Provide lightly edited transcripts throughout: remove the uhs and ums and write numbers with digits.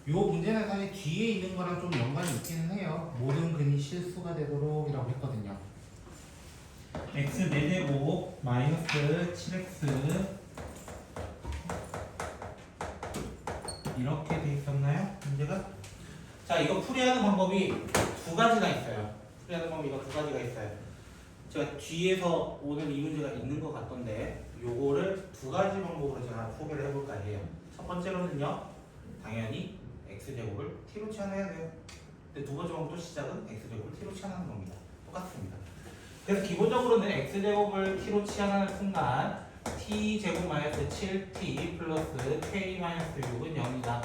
요 문제는 사실 뒤에 있는 거랑 좀 연관이 있기는 해요. 모든 근이 실수가 되도록 이라고 했거든요. x 4제곱 마이너스 7x 이렇게 돼 있었나요? 문제가? 자, 이거 풀이하는 방법이 두 가지가 있어요. 풀이하는 방법이 이거 두 가지가 있어요. 제가 뒤에서 오늘 이 문제가 있는 것 같던데 요거를 두 가지 방법으로 제가 소개를 해볼까 해요. 첫 번째로는요, 당연히 x제곱을 t로 치환해야 돼요. 근데 두 번째 방법도 시작은 x제곱을 t로 치환하는 겁니다. 똑같습니다. 그래서 기본적으로는 x제곱을 t로 치환하는 순간 t제곱 마이너스 7t 플러스 k 마이너스 6은 0이다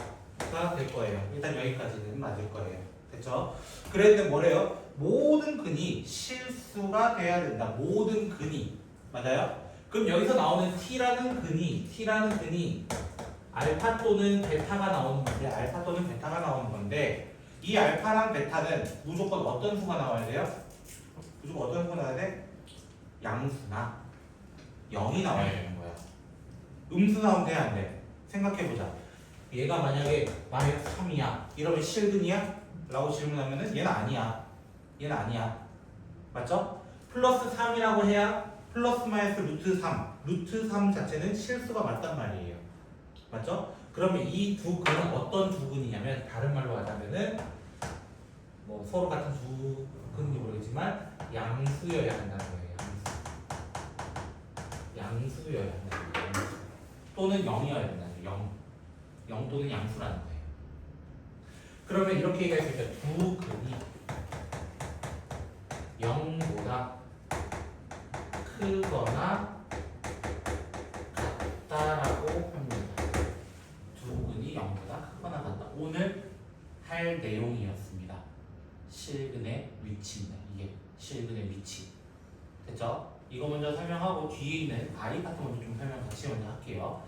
될 거예요. 일단 여기까지는 맞을 거예요. 됐죠? 그랬는데 뭐래요? 모든 근이 실수가 돼야 된다. 모든 근이. 맞아요? 그럼 여기서 나오는 t라는 근이 알파 또는 베타가 나오는 건데, 알파 또는 베타가 나오는 건데, 이 알파랑 베타는 무조건 어떤 수가 나와야 돼요? 무조건 어떤 수가 나와야 돼? 양수나 0이 나와야 되는 거야. 음수 나오면 돼, 안 돼? 생각해보자. 얘가 만약에 마이너스 3이야. 이러면 실근이야? 라고 질문하면은 얘는 아니야. 얘는 아니야. 맞죠? 플러스 3이라고 해야 플러스 마이너스 루트 3. 루트 3 자체는 실수가 맞단 말이에요. 맞죠? 그러면 이 두 근은 어떤 두 근이냐면, 다른 말로 하자면은 뭐 서로 같은 두 근인지 모르겠지만 양수여야 한다는 거예요. 양수여야 한다는 거예요. 양수. 또는 0이어야 된다는 거예요. 0 또는 양수라는 거예요. 그러면 이렇게 얘기할 수 있어요. 두 근이 0보다 크거나 같다라고 합니다. 두 근이 0보다 크거나 같다. 오늘 할 내용이었습니다. 실근의 위치입니다. 이게 실근의 위치. 됐죠? 이거 먼저 설명하고 뒤에 있는 I 파트 먼저 좀 설명 같이 먼저 할게요.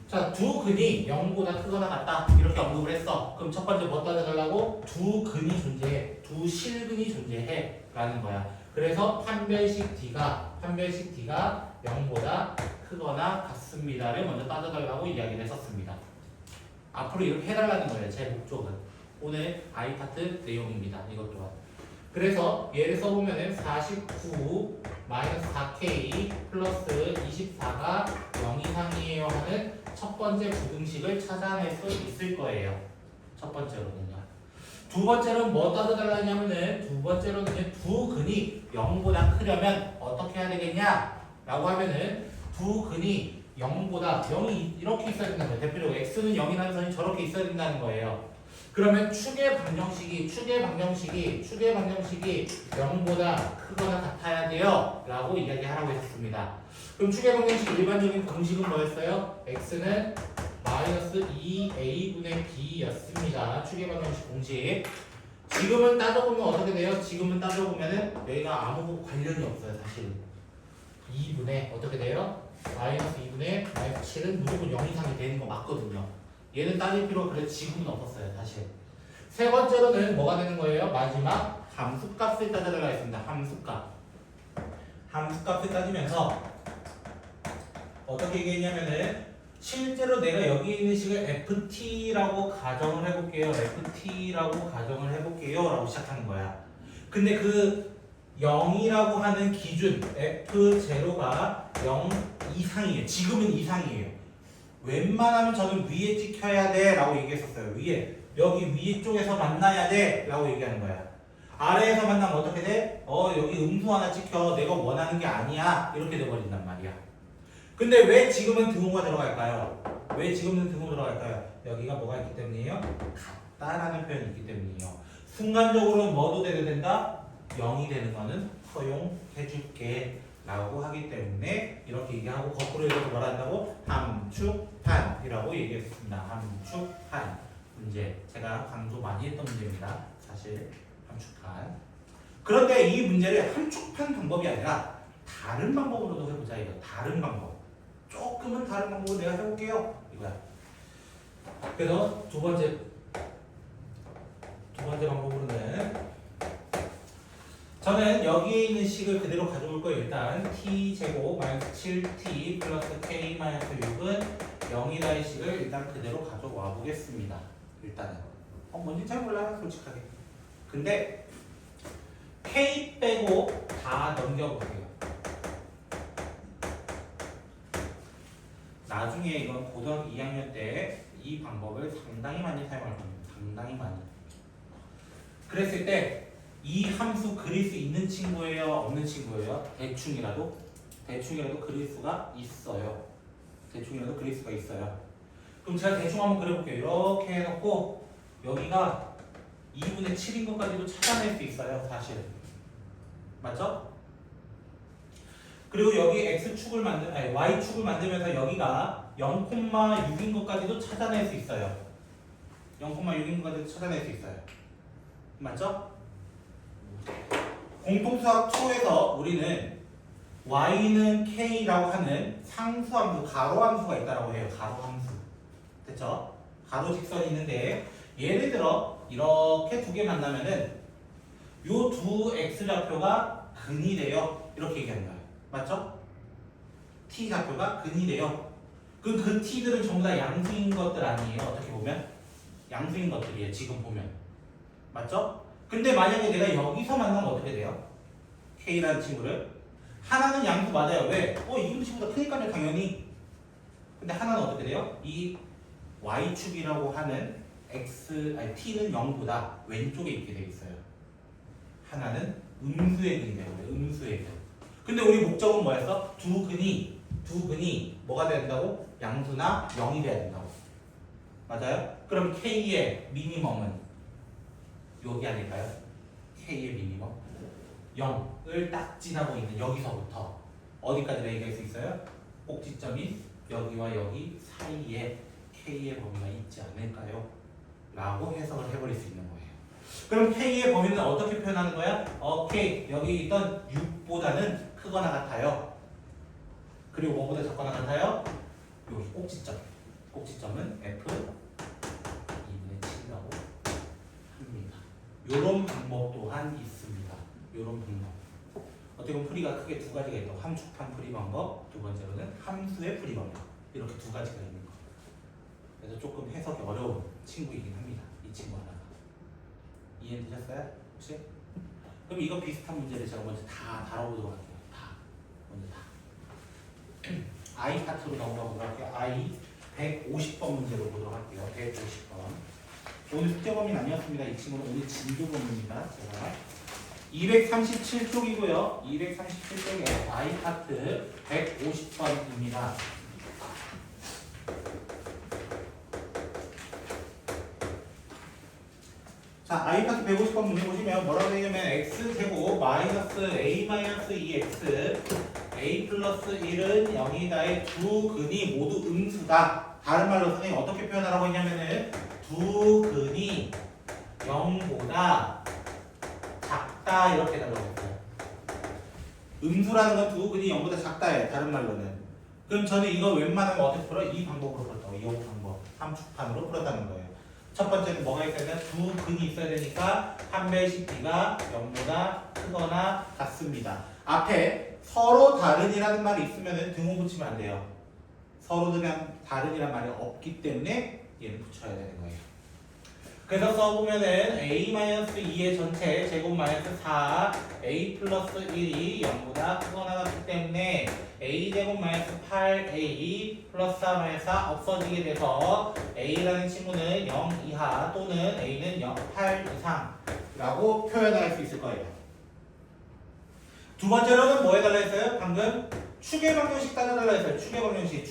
자, 두 근이 0보다 크거나 같다 이렇게 언급을 했어. 그럼 첫 번째 뭐 따져달라고? 두 근이 존재해, 두 실근이 존재해 라는 거야. 그래서 판별식 D가 0보다 크거나 같습니다를 먼저 따져달라고 이야기를 했었습니다. 앞으로 이렇게 해달라는 거예요. 제 목적은 오늘 I 파트 내용입니다. 이것 또한. 그래서 얘를 써보면은 49 마이너스 4k 플러스 24가 0 이상이에요 하는 첫 번째 부등식을 찾아낼 수 있을 거예요. 첫 번째로는요. 두 번째로는 뭐 따져달라냐면은, 두 번째로는 두 근이 0보다 크려면 어떻게 해야 되겠냐 라고 하면은, 두 근이 0보다 0이 이렇게 있어야 된다는 거예요. 대표적으로 x는 0이라는 선이 저렇게 있어야 된다는 거예요. 그러면 축의 방정식이 0보다 크거나 같아야 돼요 라고 이야기하라고 했습니다. 그럼 축의 방정식 일반적인 공식은 뭐였어요? x는 마이너스 2a분의 b였습니다. 축의 방정식 공식. 지금은 따져보면 어떻게 돼요? 지금은 따져보면은 얘가 아무 관련이 없어요. 사실 2분의 어떻게 돼요? 마이너스 2분의 마이너스 7은 무조건 0 이상이 되는 거 맞거든요. 얘는 따질 필요가 그래도 지금은 없었어요. 사실. 세 번째로는 뭐가 되는 거예요? 마지막 함수값을 따져달라 했습니다. 함수값을 따지면서 어떻게 얘기했냐면은, 실제로 내가 여기 있는 식을 ft라고 가정을 해볼게요. ft라고 가정을 해볼게요 라고 시작하는 거야. 근데 그 0이라고 하는 기준 f0가 0 이상이에요. 지금은 이상이에요. 웬만하면 저는 위에 찍혀야 돼 라고 얘기했었어요. 위에, 여기 위에 쪽에서 만나야 돼 라고 얘기하는 거야. 아래에서 만나면 어떻게 돼? 여기 음수 하나 찍혀. 내가 원하는 게 아니야. 이렇게 돼버린단 말이야. 근데 왜 지금은 등호가 들어갈까요? 여기가 뭐가 있기 때문이에요? 같다라는 표현이 있기 때문이에요. 순간적으로는 뭐도 돼도 된다? 0이 되는 거는 허용해줄게 라고 하기 때문에 이렇게 얘기하고, 거꾸로 읽어서 뭐라 한다고? 함축한이라고 얘기했습니다. 함축한 문제. 제가 강조 많이 했던 문제입니다. 사실 함축한. 그런데 이 문제를 함축한 방법이 아니라 다른 방법으로도 해보자 이거. 다른 방법. 조금은 다른 방법을 내가 해볼게요. 이거야. 그래서 두 번째 방법으로는, 저는 여기에 있는 식을 그대로 가져올 거예요. 일단 t제곱 마이너스 7t 플러스 k 마이너스 6은 0이다의 식을 일단 그대로 가져와 보겠습니다. 일단은. 뭔지 잘 몰라요, 솔직하게. 근데 K 빼고 다 넘겨보세요. 나중에 이건 고등학교 2학년 때 이 방법을 상당히 많이 사용할 겁니다. 상당히 많이. 그랬을 때 이 함수 그릴 수 있는 친구예요? 없는 친구예요? 대충이라도 그릴 수가 있어요. 대충이라도 그릴 수가 있어요. 그럼 제가 대충 한번 그려볼게요. 이렇게 해놓고 여기가 2분의 7인 것까지도 찾아낼 수 있어요. 사실. 맞죠? 그리고 여기 Y축을 만들면서 여기가 0,6인 것까지도 찾아낼 수 있어요. 0,6인 것까지도 찾아낼 수 있어요. 맞죠? 공통수학 2에서 우리는 y는 k라고 하는 상수함수, 가로함수가 있다고 해요. 가로함수. 됐죠? 가로 직선이 있는데 예를 들어 이렇게 두 개 만나면은 요 두 x좌표가 근이 돼요. 이렇게 얘기하는 거예요. 맞죠? t좌표가 근이 돼요. 그럼 그 t들은 전부 다 양수인 것들 아니에요. 어떻게 보면 양수인 것들이에요. 지금 보면. 맞죠? 근데 만약에 내가 여기서 만나면 어떻게 돼요? k라는 친구를 하나는 양수 맞아요. 왜? 이 친구보다 크니까요, 당연히. 근데 하나는 어떻게 돼요? 이 y축이라고 하는 t는 0보다 왼쪽에 있게 돼 있어요. 하나는 음수의 근이 되고요. 음수의 근. 근데 우리 목적은 뭐였어? 두 근이 뭐가 돼야 된다고? 양수나 0이 돼야 된다고. 맞아요? 그럼 k의 미니멈은 여기 아닐까요? k의 미니멈 0을 딱 지나고 있는 여기서부터 어디까지 얘기할 수 있어요? 꼭지점인 여기와 여기 사이에 k의 범위가 있지 않을까요? 라고 해석을 해버릴 수 있는 거예요. 그럼 k의 범위는 어떻게 표현하는 거야? k 여기 있던 6보다는 크거나 같아요. 그리고 뭐보다 작거나 같아요? 여기 꼭지점은 f 2분의 7이라고 합니다. 요런 방법 또한 있습니다. 요런 방법. 어떻게 보면 풀이가 크게 두 가지가 있다고. 함축판 풀이 방법, 두 번째로는 함수의 풀이 방법. 이렇게 두 가지가 있는 거. 그래서 조금 해석이 어려운 친구이긴 합니다. 이 친구 하나가. 이해되셨어요? 혹시? 그럼 이거 비슷한 문제를 제가 먼저 다 다뤄보도록 할게요. 먼저 다. I 파트로 넘어가보도록 할게요. I 150번 문제로 보도록 할게요. 150번. 오늘 숙제 범위는 아니었습니다. 이 친구는 오늘 진도 범위입니다. 제가 237쪽이고요. 237쪽에 I 파트 150번입니다. 자, I 파트 150번 문제 보시면 뭐라고 되냐면 x제곱 마이너스 a 마이너스 2x a 플러스 1은 0이다의 두 근이 모두 음수다. 다른 말로 선생님이 어떻게 표현하라고 했냐면은 두 근이 0보다 작다 이렇게 해달라고 했어요. 음수라는 건 두 근이 0보다 작다예요. 다른 말로는. 그럼 저는 이거 웬만하면 어떻게 풀어? 이 방법으로 풀었다고. 이 방법. 함축판으로 풀었다는 거예요. 첫 번째는 뭐가 있어야 되나? 두 근이 있어야 되니까 판별식 b가 0보다 크거나 같습니다. 앞에 서로 다른이라는 말이 있으면 등호 붙이면 안 돼요. 서로 다른이라는 말이 없기 때문에 얘는 붙여야 되는 거예요. 그래서 써보면은 a-2의 전체 제곱 마이너스 4 a 플러스 1이 0보다 크거나 같기 때문에 a제곱 마이너스 8a 플러스 4 마이너스 4 없어지게 돼서 a라는 친구는 0 이하 또는 a는 8 이상 라고 표현할 수 있을 거예요. 두 번째로는 뭐 해달라 했어요? 방금 추계방정식 따져달라 했어요. 추계방정식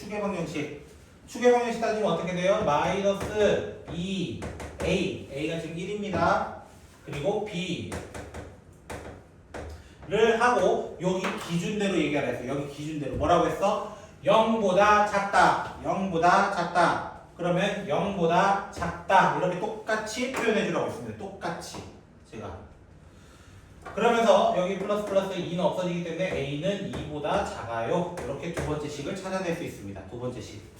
따지면 어떻게 돼요? 마이너스 2a a가 지금 1입니다. 그리고 b를 하고 여기 기준대로 얘기하라 했어요. 여기 기준대로 뭐라고 했어? 0보다 작다. 그러면 0보다 작다. 이렇게 똑같이 표현해 주라고 했습니다. 똑같이 제가. 그러면서 여기 플러스 2는 없어지기 때문에 a는 2보다 작아요. 이렇게 두 번째 식을 찾아낼 수 있습니다. 두 번째 식.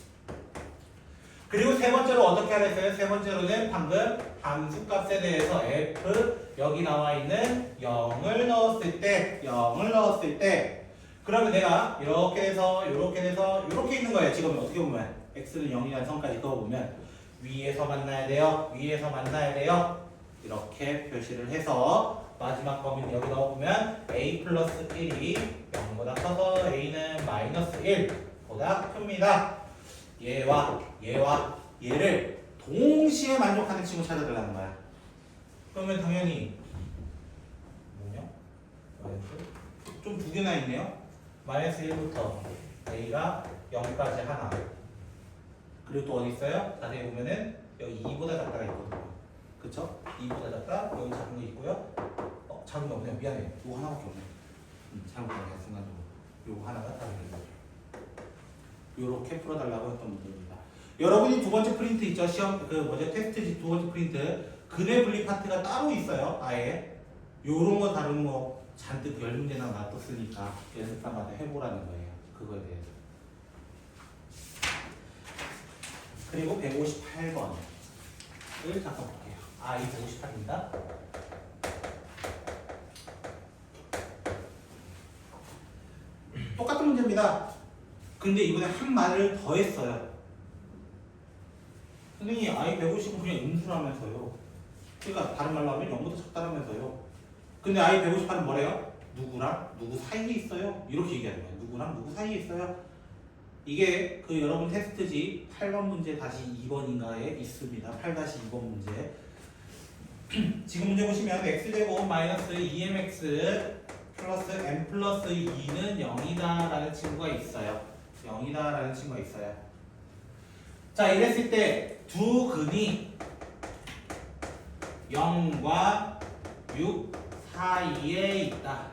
그리고 세 번째로 어떻게 하라 했어요? 세 번째로는 방금 함수값에 대해서 f 여기 나와 있는 0을 넣었을 때 그러면 내가 이렇게 돼서 이렇게 있는 거예요. 지금 어떻게 보면 x는 0이라는 선까지 그어보면 위에서 만나야 돼요. 위에서 만나야 돼요. 이렇게 표시를 해서 마지막 범위는 여기 넣어보면 a 플러스 1이 0보다 커서 a는 마이너스 1보다 큽니다. 얘와 얘를 동시에 만족하는 친구 찾아달라는 거야. 그러면 당연히 뭐냐? 좀 두 개나 있네요. 마이너스 1부터 a가 0까지 하나. 그리고 또 어디 있어요? 자세히 보면은 여기 2보다 작다가 있거든요. 그쵸? 2보다 작다, 여기 작은 거 있고요. 작은 거 없네요. 미안해. 요거 하나밖에 없네. 잘못한 게 순간적으로. 요거 하나가 다른 거죠. 요렇게 풀어달라고 했던 문제입니다. 여러분이 두 번째 프린트 있죠? 시험, 테스트 두 번째 프린트. 근의 분리 파트가 따로 있어요. 아예. 요런 거 다른 거 잔뜩 10문제나 놔뒀으니까 연습상마다 해보라는 거예요. 그거에 대해서. 그리고 158번을 잠깐 볼게요. 이 158입니다. 똑같은 문제입니다. 근데 이번에 한 말을 더 했어요. 선생님, i150은 그냥 음수라면서요. 그러니까 다른 말로 하면 0보다 작다라면서요. 근데 i158은 뭐래요? 누구랑 누구 사이에 있어요? 이렇게 얘기하는 거예요. 누구랑 누구 사이에 있어요? 이게 여러분 테스트지 8번 문제 다시 2번인가에 있습니다. 8-2번 문제. 지금 문제 보시면 x제곱 마이너스 2mx 플러스 m 플러스 2는 0이다 라는 친구가 있어요. 0이다 라는 친구가 있어요. 자, 이랬을 때 두 근이 0과 6 사이에 있다.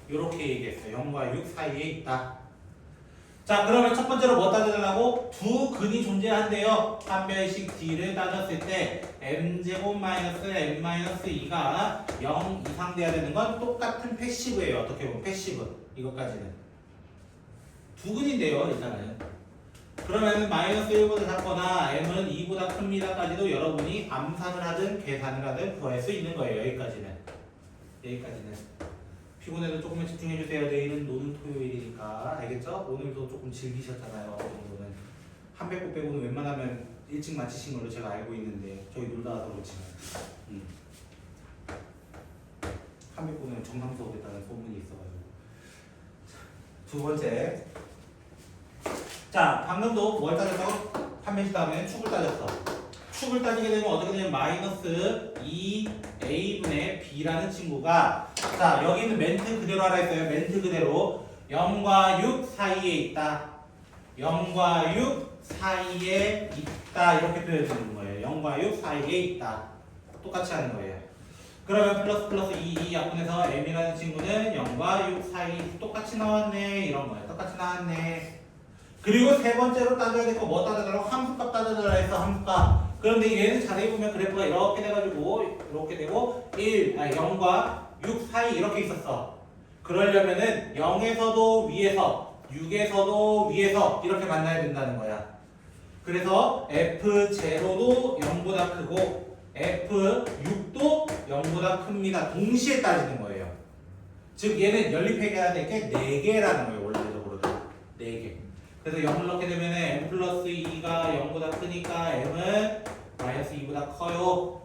이렇게 얘기했어요. 0과 6 사이에 있다. 자, 그러면 첫 번째로 뭐 따져달라고? 두 근이 존재한대요. 한 별씩 d를 따졌을 때 m제곱 마이너스 m 마이너스 2가 0 이상 돼야 되는 건 똑같은 패시브예요. 어떻게 보면 패시브. 이것까지는. 두 근인데요, 일단은. 그러면 마이너스 1보다 작거나 m은 2보다 큽니다까지도 여러분이 암산을 하든 계산을 하든 구할 수 있는 거예요. 여기까지는. 피곤해도 조금만 집중해주세요. 내일은 노는 토요일이니까. 알겠죠? 오늘도 조금 즐기셨잖아요. 그 정도는. 한 배꼽 빼고는 웬만하면 일찍 마치신 걸로 제가 알고 있는데 저희 놀다 와서 그렇지만 한 배꼽은 정상수업했다는 소문이 있어가지고. 두 번째. 자, 방금도 뭘 따졌어? 판매식 다음에 축을 따졌어. 축을 따지게 되면 어떻게 되냐면 마이너스 2a분의 b라는 친구가, 자, 여기는 멘트 그대로 하라 했어요. 멘트 그대로 0과 6 사이에 있다. 0과 6 사이에 있다. 이렇게 표현해주는 거예요. 0과 6 사이에 있다. 똑같이 하는 거예요. 그러면 플러스 2 약분해서 m이라는 친구는 0과 6 사이 똑같이 나왔네. 이런 거예요. 똑같이 나왔네. 그리고 세 번째로 따져야 될 거 뭐 따져달라고? 함수값 따져달라 했어. 함수값. 그런데 얘는 자세히 보면 그래프가 이렇게 돼가지고 이렇게 되고 0과 6 사이 이렇게 있었어. 그러려면은 0에서도 위에서 6에서도 위에서 이렇게 만나야 된다는 거야. 그래서 F0도 0보다 크고 F6도 0보다 큽니다. 동시에 따지는 거예요. 즉 얘는 연립해야 될 게 4개라는 거예요. 원래적으로는 4개. 그래서 0을 넣게 되면 m 플러스 2가 0보다 크니까 m은 마이너스 2보다 커요.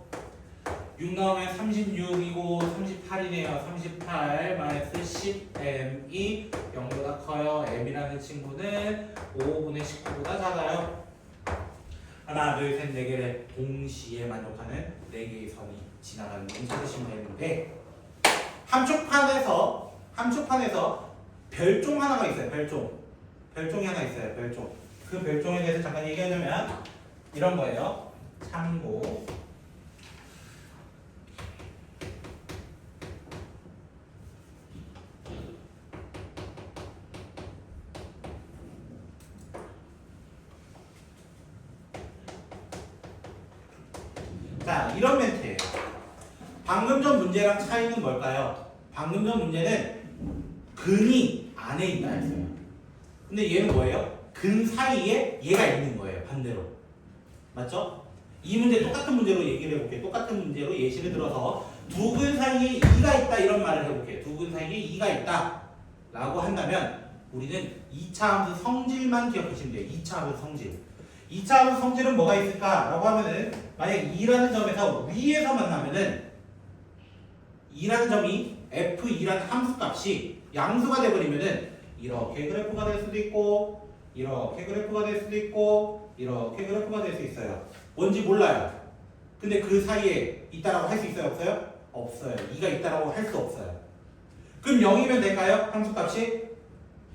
6 넣으면 36이고 38이네요. 38 마이너스 10m이 0보다 커요. m이라는 친구는 5분의 19보다 작아요. 하나, 둘, 셋, 4개를 동시에 만족하는 4개의 선이 지나가는 건 찾으시면 되는데, 함축판에서 별종 하나가 있어요. 별종이 하나 있어요. 별종. 그 별종에 대해서 잠깐 얘기하자면 이런 거예요. 참고. 자, 이런 멘트예요. 방금 전 문제랑 차이는 뭘까요? 방금 전 문제는 근이 안에 있다 했어요. 근데 얘는 뭐예요? 근 사이에 얘가 있는 거예요. 반대로. 맞죠? 이 문제 똑같은 문제로 얘기를 해볼게요. 똑같은 문제로 예시를 들어서 두 근 사이에 2가 있다 이런 말을 해볼게요. 두 근 사이에 2가 있다 라고 한다면 우리는 2차 함수 성질만 기억하시면 돼요. 2차 함수 성질. 2차 함수 성질은 뭐가 있을까라고 하면은 만약 2라는 점에서 위에서 만나면은 2라는 점이 f2라는 함수값이 양수가 돼버리면은 이렇게 그래프가 될 수도 있고 이렇게 그래프가 될 수도 있고 이렇게 그래프가 될 수 있어요. 뭔지 몰라요. 근데 그 사이에 있다라고 할 수 있어요? 없어요? 없어요. 2가 있다라고 할 수 없어요. 그럼 0이면 될까요? 함수값이?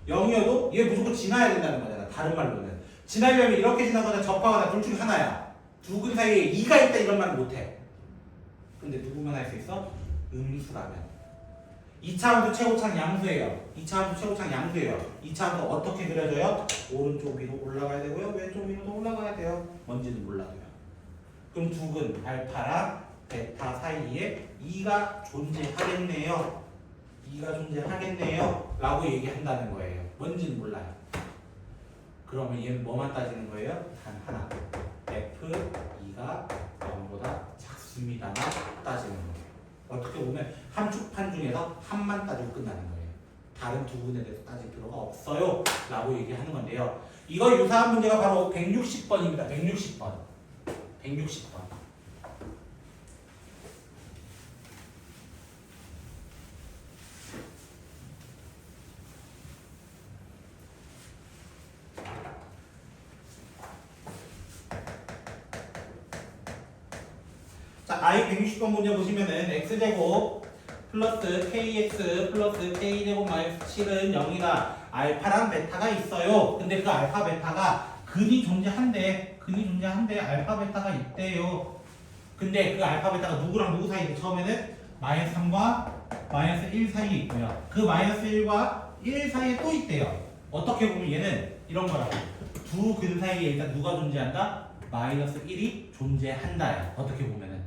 0이어도 얘 무조건 지나야 된다는 거잖아. 다른 말로는. 지나려면 이렇게 지나거나 접하거나 둘 중에 하나야. 두 근 사이에 2가 있다 이런 말은 못해. 근데 누구만 할 수 있어? 음수라면. 2차 함수 최고창 양수예요. 2차 함수 최고창 양수예요. 2차 함수 어떻게 그려져요? 오른쪽 위로 올라가야 되고요. 왼쪽 위로도 올라가야 돼요. 뭔지는 몰라도요. 그럼 두 근 알파랑 베타 사이에 2가 존재하겠네요. 2가 존재하겠네요. 라고 얘기한다는 거예요. 뭔지는 몰라요. 그러면 얘는 뭐만 따지는 거예요? 단 하나. F2가 0보다 작습니다만 따지는 거예요. 어떻게 보면 함축판 중에서 한만 따지고 끝나는 거예요. 다른 두 분에 대해서 따질 필요가 없어요. 라고 얘기하는 건데요. 이거 유사한 문제가 바로 160번입니다. 160번. 160번. 자, I160번 문제 보시면은 x제곱 플러스 kx 플러스 k제곱 마이너스 7은 0이다. 알파랑 베타가 있어요. 근데 그 알파 베타가 근이 존재한대. 알파 베타가 있대요. 근데 그 알파 베타가 누구랑 누구 사이인데 처음에는 마이너스 3과 마이너스 1 사이에 있고요. 그 마이너스 1과 1 사이에 또 있대요. 어떻게 보면 얘는 이런 거라고. 두 근 사이에 일단 누가 존재한다? 마이너스 1이 존재한다야. 어떻게 보면은.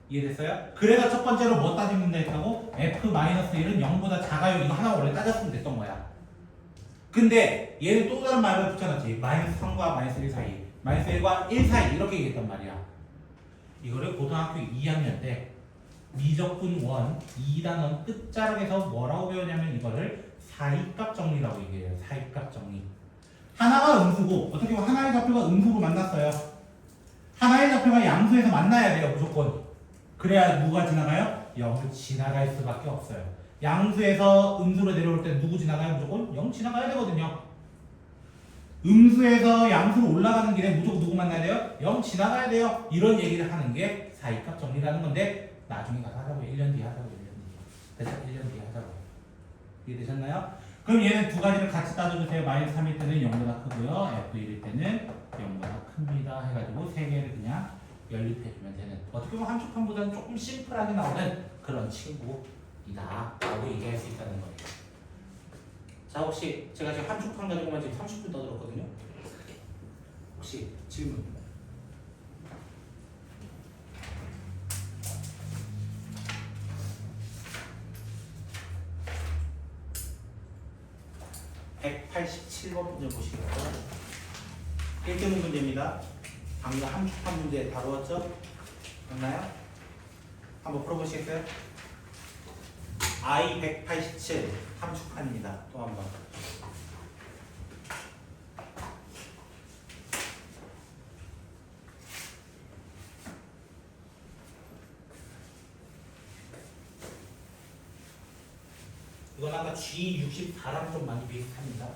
이해됐어요? 그래서 첫 번째로 뭐 따지는다 했다고? F-1은 0보다 작아요. 이거 하나 원래 따졌으면 됐던 거야. 근데 얘는 또 다른 말을 붙여놨지. 마이너스 3과 마이너스 1 사이. 마이너스 1과 1 사이. 이렇게 얘기했단 말이야. 이거를 고등학교 2학년 때 미적분 1 2단원 끝자락에서 뭐라고 배우냐면 이거를 사이값 정리라고 얘기해요. 사이값 정리. 하나가 음수고 어떻게 보면 하나의 좌표가 음수로 만났어요. 하나의 좌표가 양수에서 만나야 돼요. 무조건. 그래야 누가 지나가요? 0을 지나갈 수밖에 없어요. 양수에서 음수로 내려올 때 누구 지나가요? 무조건 0 지나가야 되거든요. 음수에서 양수로 올라가는 길에 무조건 누구 만나야 돼요? 0 지나가야 돼요. 이런 얘기를 하는 게 사이값 정리라는 건데 나중에 가서 하자고요. 1년 뒤에 하자고요. 1년 뒤에. 그래서 1년 뒤에 하자고요. 이해되셨나요? 그럼 얘는 두 가지를 같이 따져주세요. 마이너스 3일 때는 0보다 크고요. F1일 때는 0보다 큽니다. 해가지고 세 개를 그냥 연립해주면 되는, 어떻게 보면 함축판보다는 조금 심플하게 나오는 그런 친구이다 라고 얘기할 수 있다는 거예요. 자, 혹시 제가 지금 함축판 가지고만 지금 30분 떠들었거든요. 혹시 질문? (187번) 문제 보시겠어요? 1등 문제입니다. 방금 함축판 문제 다루었죠? 맞나요? 한번 풀어보시겠어요? I187 함축판입니다. 또 한 번. 이건 아까 G64랑 좀 많이 비슷합니다.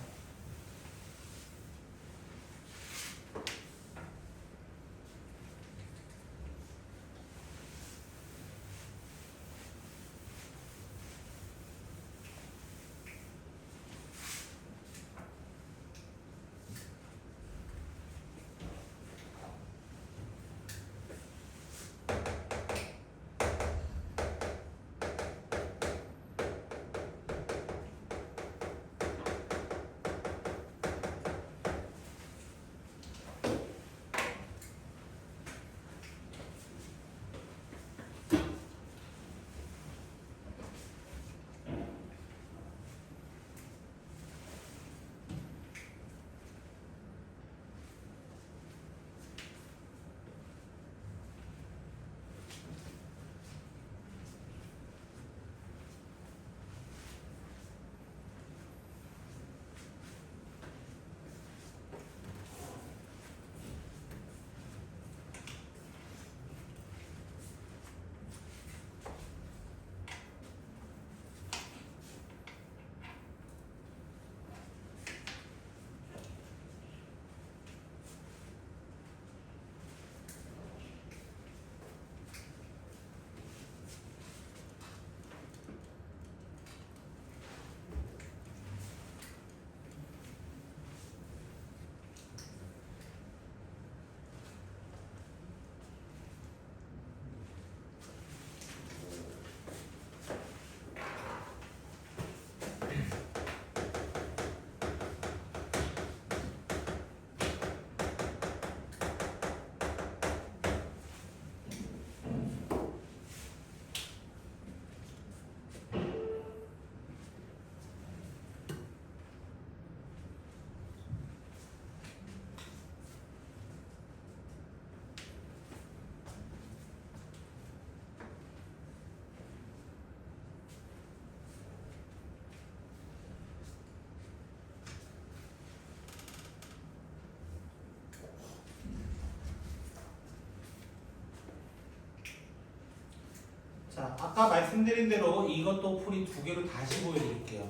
자, 아까 말씀드린 대로 이것도 풀이 두 개로 다시 보여드릴게요.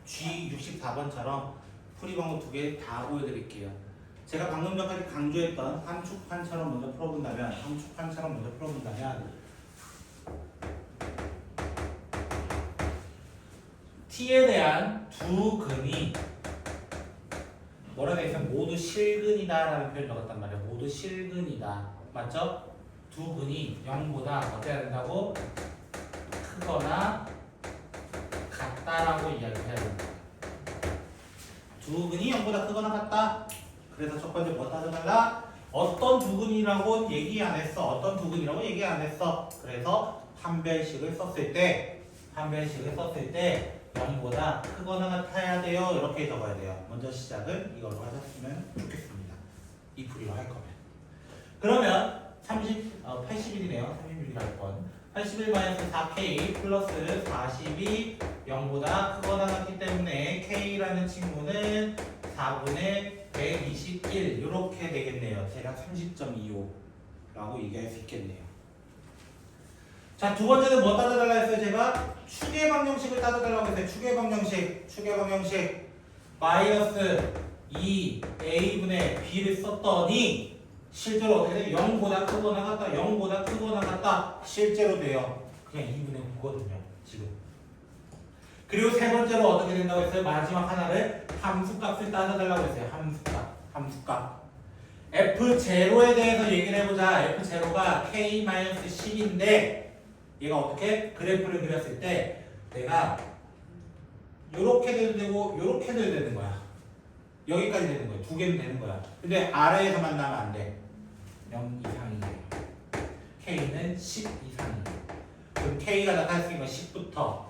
G64번처럼 풀이 방법 두 개 다 보여드릴게요. 제가 방금 전까지 강조했던 함축판처럼 먼저 풀어본다면 T에 대한 두 근이 뭐라 되어 있으면 모두 실근이다 라는 표현을 적었단 말이에요. 모두 실근이다. 맞죠? 두 근이 0보다 어때야 된다고? 크거나 같다라고 이야기해야 된다. 두 근이 0보다 크거나 같다. 그래서 첫 번째 뭐 따져달라? 어떤 두 근이라고 얘기 안 했어. 어떤 두 근이라고 얘기 안 했어. 그래서 판별식을 썼을 때 0보다 크거나 같아야 돼요. 이렇게 적어야 돼요. 먼저 시작은 이걸로 하셨으면 좋겠습니다. 이 풀이로 할 거면. 그러면 81이네요. 36이라 할 건. 81-4K 플러스 40이 0보다 크거나 같기 때문에 K라는 친구는 4분의 121 이렇게 되겠네요. 대략 30.25라고 얘기할 수 있겠네요. 자, 두 번째는 뭐 따져달라 했어요? 제가 추계 방정식을 따져달라고 했어요. 추계 방정식 마이너스 2a분의 b를 썼더니 실제로 어떻게 돼요? 0보다 크거나 같다. 0보다 크거나 같다. 실제로 돼요. 그냥 2분의 9거든요. 지금. 그리고 세 번째로 어떻게 된다고 했어요? 마지막 하나를 함수값을 따져달라고 했어요. 함수값. F0에 대해서 얘기를 해보자. F0가 K-10인데 얘가 어떻게? 그래프를 그렸을 때 내가 요렇게 돼도 되고 요렇게 돼도 되는 거야. 여기까지 되는 거야. 두 개는 되는 거야. 근데 아래에서 만나면 안 돼. 0 이상이에요. K는 10 이상이에요. 그럼 K가 나타날 수 있는 건 10부터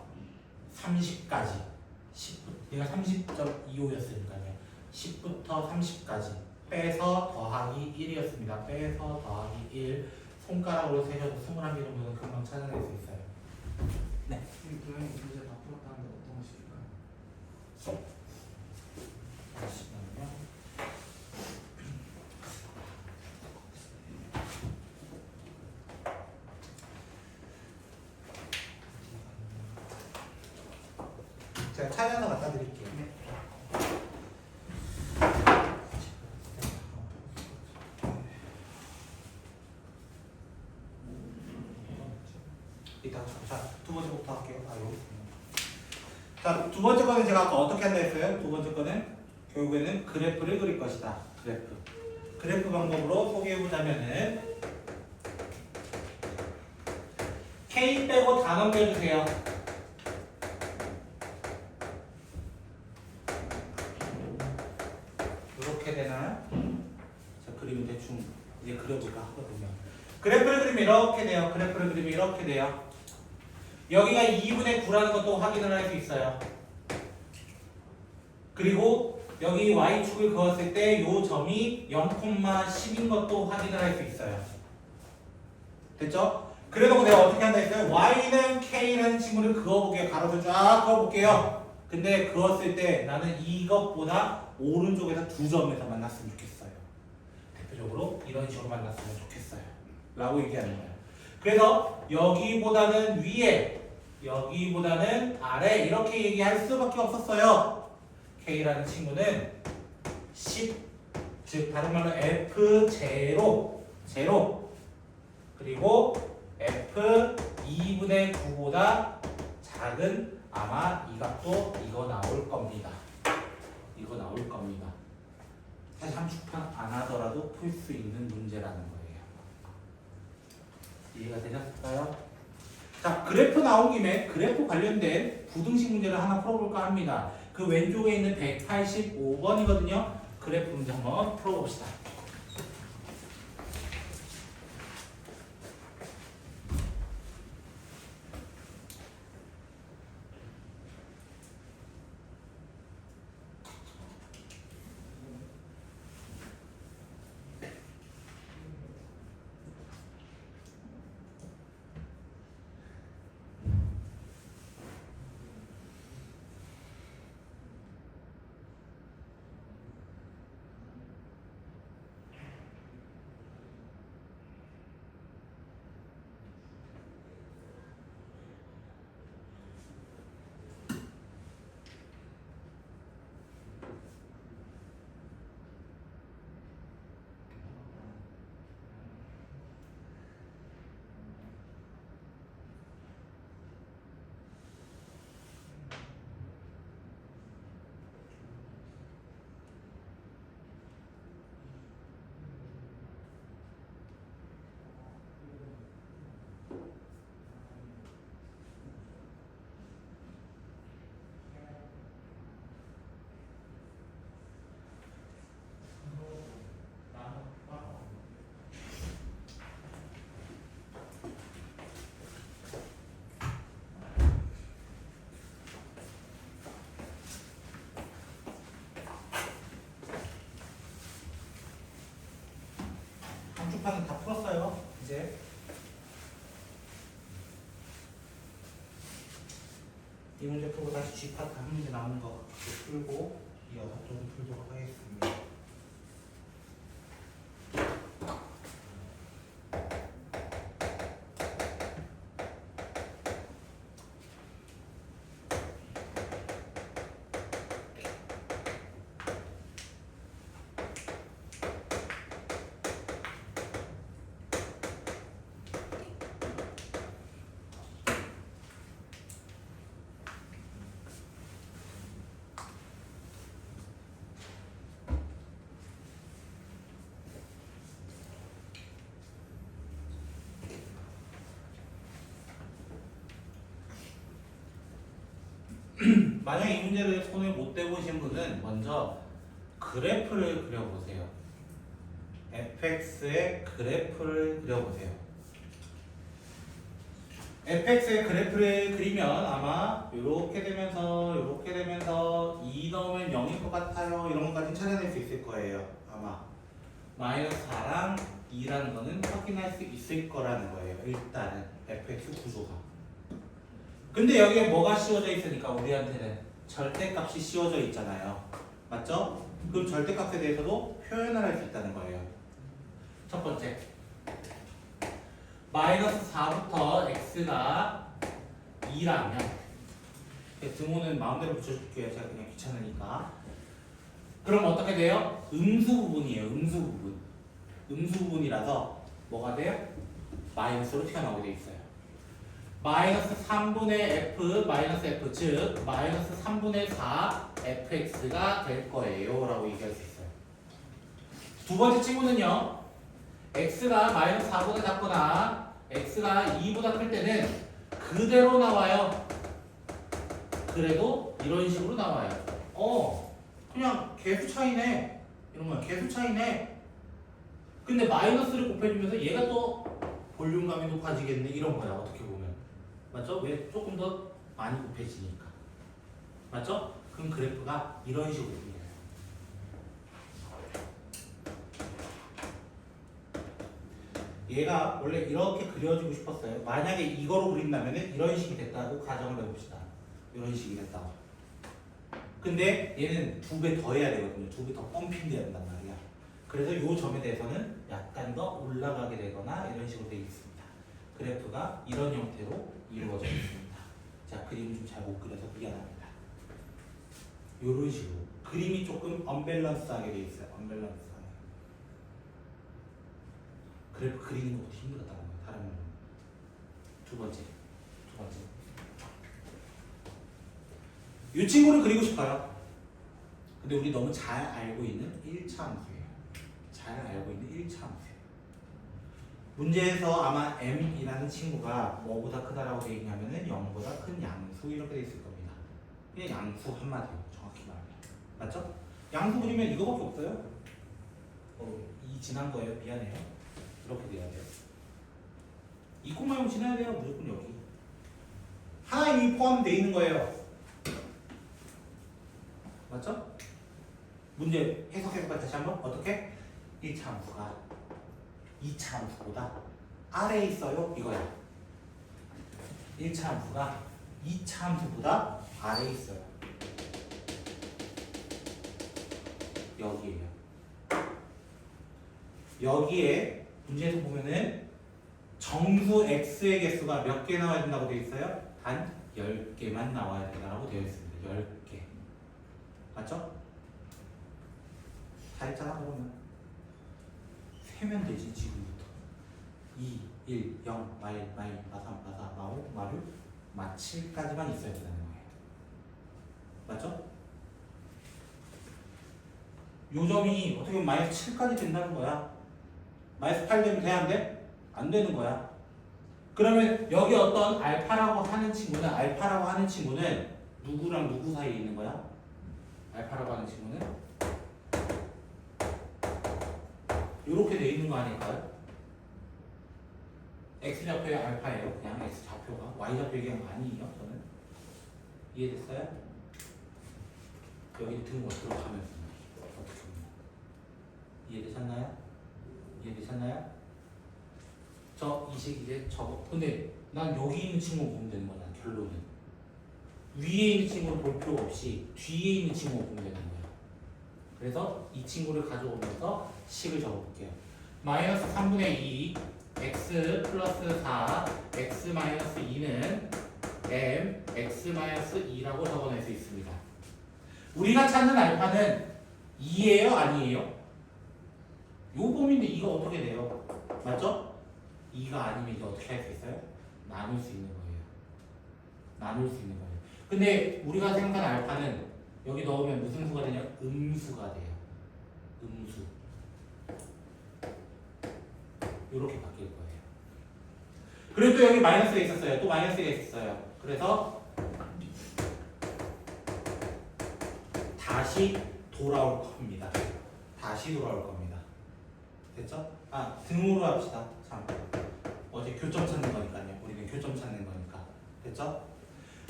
30까지. 얘가 30.25였으니까요. 10부터 30까지. 빼서 더하기 1이었습니다. 빼서 더하기 1. 손가락으로 세셔도 21개 정도는 금방 찾아낼 수 있어요. 네. 그러면 문제 다 풀었다는데 어떤 식일까요? 잠시만요. 제가 찾아서 갖다 드릴게요. 네. 이따 자, 두 번째부터 할게요. 여기 있습니다. 자, 두 번째 거는 제가 아까 어떻게 한다 했어요? 두 번째 거는 결국에는 그래프를 그릴 것이다. 그래프 방법으로 소개해보자면은 K 빼고 다 넘겨주세요. 이렇게 되나요? 자, 그림을 대충 이제 그려볼까 하거든요. 그래프를 그리면 이렇게 돼요. 여기가 2분의 9라는 것도 확인을 할 수 있어요. 그리고 여기 y축을 그었을 때 이 점이 0,10인 것도 확인을 할 수 있어요. 됐죠? 그래서 내가 어떻게 한다 했어요? y는 k라는 친구를 그어볼게요. 가로를 쫙 그어볼게요. 근데 그었을 때 나는 이것보다 오른쪽에서 두 점에서 만났으면 좋겠어요. 대표적으로 이런 식으로 만났으면 좋겠어요. 라고 얘기하는 거예요. 그래서 여기보다는 위에, 여기보다는 아래 이렇게 얘기할 수밖에 없었어요. K라는 친구는 10, 즉 다른 말로 F0, 그리고 F2분의 9보다 작은 아마 이 값도 이거 나올 겁니다. 사실 함축판 안 하더라도 풀 수 있는 문제라는 거예요. 이해가 되셨을까요? 자, 그래프 나온 김에 그래프 관련된 부등식 문제를 하나 풀어볼까 합니다. 그 왼쪽에 있는 185번이거든요. 그래프 문제 한번 풀어봅시다. 감축판은 다 풀었어요. 이제 이 문제 풀고 다시 G파트 한 문제 남은 거 풀고 이어서 좀 풀도록 하겠습니다. 만약 이 문제를 손에 못 대보신 분은 먼저 그래프를 그려보세요. fx의 그래프를 그려보세요. fx의 그래프를 그리면 아마 이렇게 되면서 2 넣으면 0일 것 같아요. 이런 것까지 찾아낼 수 있을 거예요. 아마 마이너스 4랑 2라는 거는 확인할 수 있을 거라는 거예요. 일단은 fx 구조가. 근데 여기에 뭐가 씌워져 있으니까 우리한테는 절대값이 씌워져 있잖아요. 맞죠? 그럼 절대값에 대해서도 표현을 할 수 있다는 거예요. 첫 번째, 마이너스 4부터 x가 2라면 등호는 마음대로 붙여줄게요. 제가 그냥 귀찮으니까. 그럼 어떻게 돼요? 음수 부분이에요. 음수 부분. 음수 부분이라서 뭐가 돼요? 마이너스로 튀어나오게 돼 있어요. 마이너스 3분의 f 마이너스 f 즉 마이너스 3분의 4 fx가 될 거예요 라고 얘기할 수 있어요. 두 번째 친구는요, x가 마이너스 4보다 작거나 x가 2보다 클 때는 그대로 나와요. 그래도 이런 식으로 나와요. 그냥 개수 차이네. 이런 거야. 개수 차이네. 근데 마이너스를 곱해주면서 얘가 또 볼륨감이 높아지겠네. 이런 거야. 어떻게 보면. 맞죠? 왜? 조금 더 많이 곱해지니까. 맞죠? 그럼 그래프가 이런 식으로 생겨요. 얘가 원래 이렇게 그려주고 싶었어요. 만약에 이거로 그린다면 이런 식이 됐다고 가정을 해봅시다. 이런 식이 됐다고. 근데 얘는 2배 더 해야 되거든요. 2배 더 펌핑돼야 된단 말이야. 그래서 이 점에 대해서는 약간 더 올라가게 되거나 이런 식으로 되어 있습니다. 그래프가 이런 형태로 이루어져 있습니다. 자, 그림 좀 잘 못 그려서 미안합니다. 이런 식으로 그림이 조금 언밸런스하게 되어 있어요. 언밸런스하게. 그래프 그리는 것도 힘들었다는 거예요. 다른 말로. 두 번째. 이 친구를 그리고 싶어요. 근데 우리 너무 잘 알고 있는 1차 함수예요. 잘 알고 있는 1차 함수예요. 문제에서 아마 m이라는 친구가 뭐보다 크다라고 되어 있냐면은 0보다 큰 양수 이렇게 되어 있을 겁니다. 그냥 양수 한마디로 정확히 말하면. 맞죠? 양수 그리면 이거밖에 없어요. 이 지난 거예요. 미안해요. 이렇게 돼야 돼요. 이 콤마용 지나야 돼요. 무조건 여기. 하나 이미 포함되어 있는 거예요. 맞죠? 문제 해석해볼까 다시 한번? 어떻게? 1차 함수가 2차 함수보다 아래에 있어요. 이거야. 1차 함수가 2차 함수보다 아래에 있어요. 여기에요. 여기에 문제에서 보면은 정수 x의 개수가 몇 개 나와야 된다고 되어 있어요? 단 10개만 나와야 된다고 되어 있습니다. 10개. 맞죠? 다 했잖아. 그러면 세면 되지. 지금부터 2, 1, 0, 마 1, 마 2, 마 3, 마 4, 마 5, 마 6, 마 7까지만 있어야 된다는 거예요. 맞죠? 요 점이 어떻게 보면 마이너스 7까지 된다는 거야. 마이너스 8 되면 돼야 안 돼? 안 되는 거야. 그러면 여기 어떤 알파라고 하는 친구는 누구랑 누구 사이에 있는 거야? 알파라고 하는 친구는 이렇게 돼 있는 거 아닐까요? x좌표의 알파예요. 그냥 x좌표가 y좌표 얘기한 거 아니에요. 저는 이해됐어요? 여기 등호 들어가면서 어떻게 보면 이해되셨나요? 이해되셨나요? 저 이 식 이제 저거. 근데 난 여기 있는 친구 보면 되는 거잖아. 결론은 위에 있는 친구를 볼 필요 없이 뒤에 있는 친구 보면 되는 거야. 그래서 이 친구를 가져오면서 식을 적어볼게요. 마이너스 3분의 2 x 플러스 4 x 마이너스 2는 m x 마이너스 2라고 적어낼 수 있습니다. 우리가 찾는 알파는 2예요? 아니에요? 요 범위인데 2가 어떻게 돼요? 맞죠? 2가 아니면 이제 어떻게 할 수 있어요? 나눌 수 있는 거예요. 나눌 수 있는 거예요. 근데 우리가 생각한 알파는 여기 넣으면 무슨 수가 되냐? 음수가 돼요. 음수. 이렇게 바뀔 거예요. 그리고 또 여기 마이너스가 있었어요. 또 마이너스가 있었어요. 그래서 다시 돌아올 겁니다. 다시 돌아올 겁니다. 됐죠? 아, 등호로 합시다. 참. 어제 교점 찾는 거니까요. 우리는 교점 찾는 거니까. 됐죠?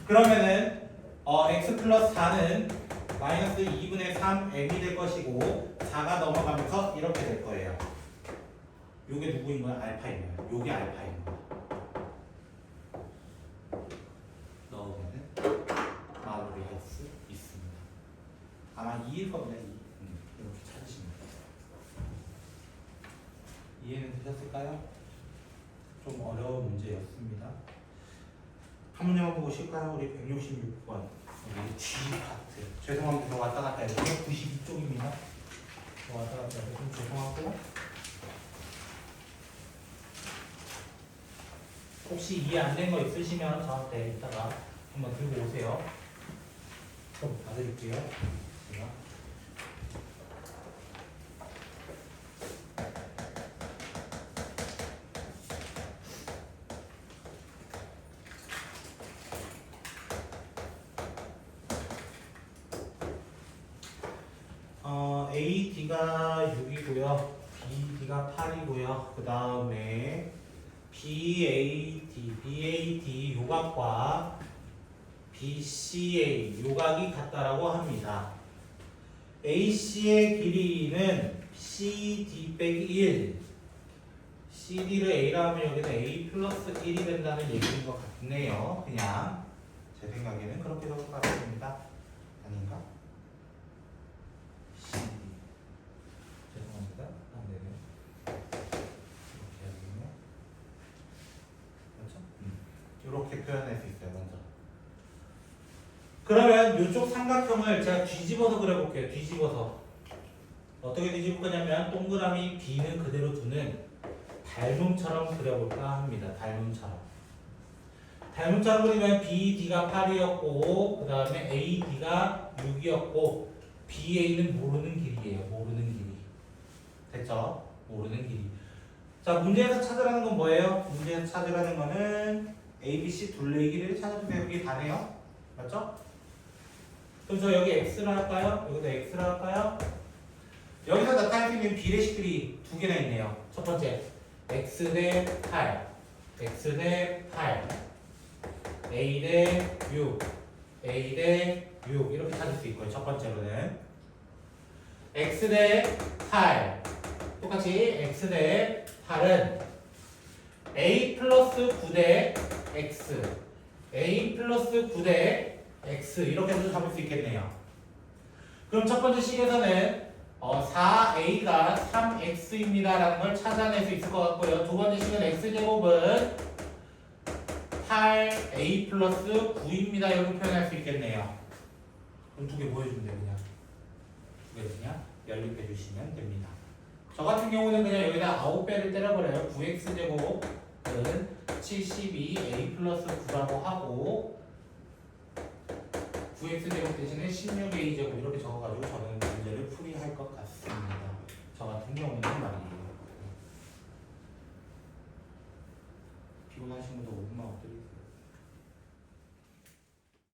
그러면은 x 플러스 4는 마이너스 2분의 3m이 될 것이고 4가 넘어가면서 이렇게 될 거예요. 요게 누구인 거야? 알파인 거야. 요게 알파인 거야. 넣으면은 마무리할 수 있습니다. 아마 2일 겁니다. 2. 이렇게 찾으시면 돼요. 이해는 되셨을까요? 좀 어려운 문제였습니다. 한 문제만 보고 쉴까요? 우리 166번 우리 G 파트. 죄송합니다. 저 왔다 갔다 해요. 192쪽입니다. 저 왔다 갔다 해서 좀 죄송하고, 혹시 이해 안 된 거 있으시면 저한테 이따가 한번 들고 오세요. 좀 봐드릴게요. 제가. AD가 6이고요. BD가 8이고요. 그 다음에 BAD 요각과 BCA 요각이 같다라고 합니다. AC의 길이는 CD 빼기 1. CD를 A라 하면 여기는 A 플러스 1이 된다는 얘기인 것 같네요. 그냥 제 생각에는 그렇게 적을 것 같습니다. 아닌가? CD. 죄송합니다. 안 되네. 이렇게 해야겠네. 그렇죠? 이렇게 표현할 수 있어요. 먼저. 그러면 이쪽 삼각형을 제가 뒤집어서 그려볼게요. 뒤집어서. 어떻게 뒤집을 거냐면 동그라미 B는 그대로 두는 닮음처럼 그려볼까 합니다. 닮음처럼. 닮음처럼 그리면 BD가 8이었고 그 다음에 AD가 6이었고 BA는 모르는 길이에요. 모르는 길이. 됐죠? 모르는 길이. 자, 문제에서 찾으라는 건 뭐예요? 문제에서 찾으라는 거는 ABC 둘레의 길이를 찾아주세요. 여기 다네요. 맞죠? 그럼 저 여기 X로 할까요? 여기도 X로 할까요? 여기서 나타날 수 있는 비례식들이 두 개나 있네요. 첫 번째, X 대 8, X 대 8, A 대 6, A 대 6 이렇게 찾을 수 있고요. 첫 번째로는 X 대 8 똑같이 X 대 8은 A 플러스 9 대 X, A 플러스 9 대 X 이렇게 해서 잡을 수 있겠네요. 그럼 첫 번째 식에서는 4A가 3X입니다 라는 걸 찾아낼 수 있을 것 같고요. 두 번째 식은 X제곱은 8A 플러스 9입니다. 이렇게 표현할 수 있겠네요. 그럼 두 개 보여주면 돼요. 그냥 두 개 그냥 연립해 주시면 됩니다. 저 같은 경우는 그냥 여기다 9배를 때려버려요. 9X제곱은 72A 플러스 9라고 하고 9X제곱 대신에 16A제곱 이렇게 적어가지고 저는 문제를 풀이할 것 같습니다. 저 같은 경우는 말이에요. 피곤하신 분도 5분만 엎드리세요.